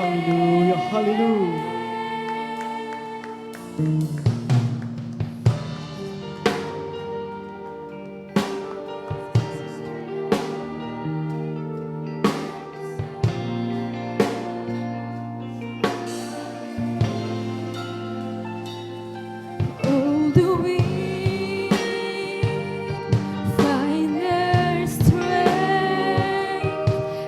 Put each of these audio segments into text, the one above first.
Hallelujah, hallelujah. All the weak find their strength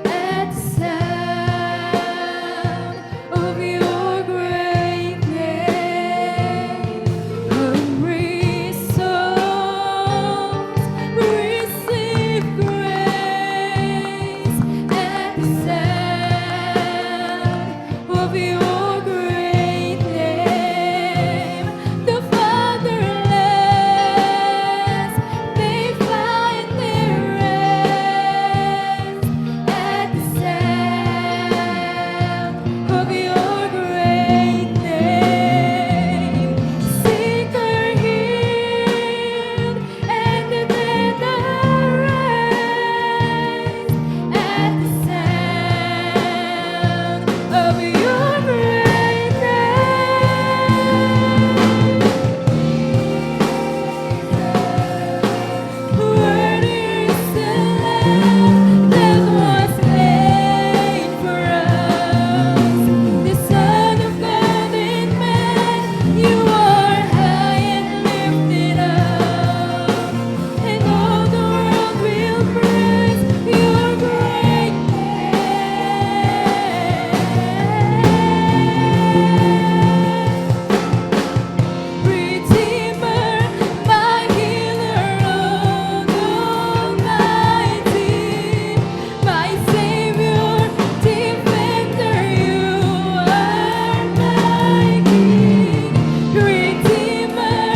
at the sound of your great name. Hungry souls receive grace at the sound of your great name. The fatherless, they find their rest at the sound of your great name. Sick are healed and the dead are raised at the sound of your great name. Worthy is the Lamb that was slain for us, the Son of God and man. You are high and lifted up, and all the world will praise your great name. Redeemer, my healer, Lord Almighty, my Savior, defender, you are my King. Redeemer,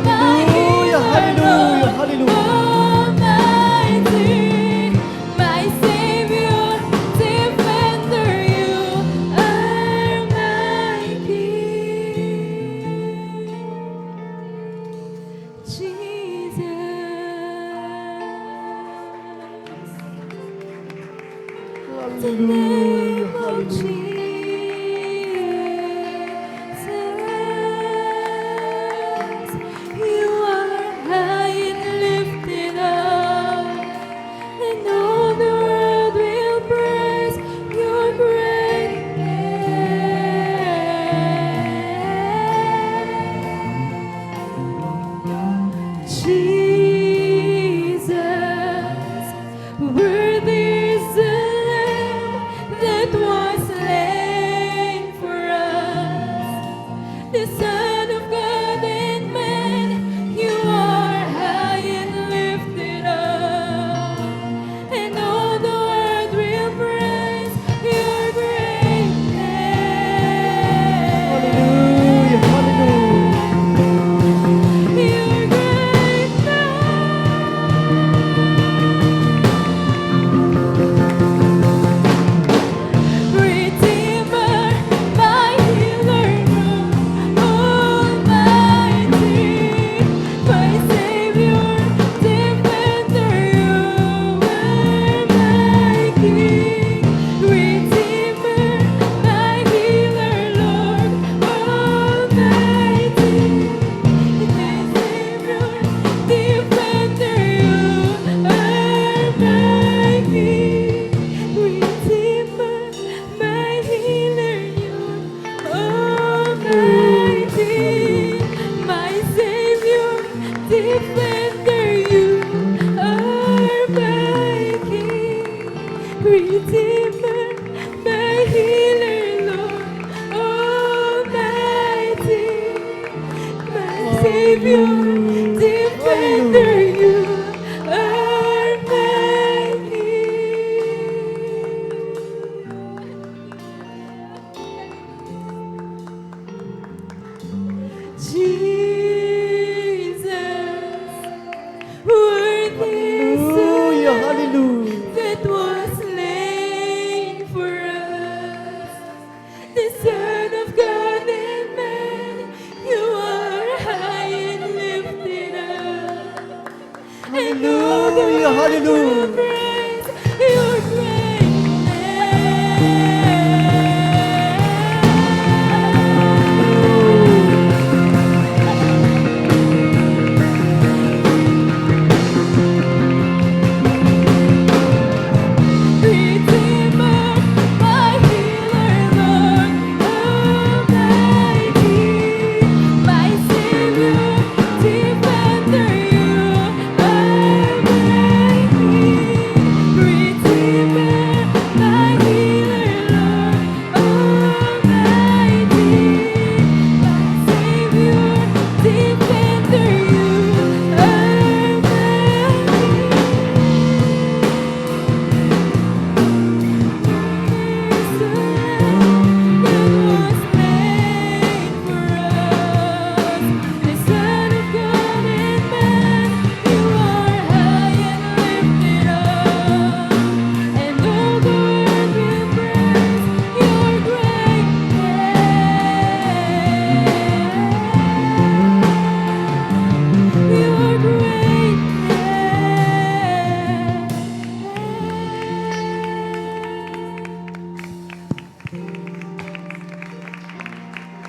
my Hallelujah, healer, hallelujah, Lord hallelujah. Almighty, my Savior, defender, you are my King. Jesus, the name Hallelujah, of Jesus, you are high and lifted up, and all the world will praise your great name. Jesus, worthy is the Lamb that was slain for us, the Son of God and man. You are high and lifted up, and all the world will praise your great name. Hallelujah, hallelujah. Your great Redeemer, my healer, Almighty, my Savior, defender, you are my King. Redeemer, my healer, Lord Almighty, my Savior, defender, you are my King. Redeemer, my healer, you Almighty, my Savior, defender, you are my King. Redeemer, my healer, Lord Almighty, my Savior,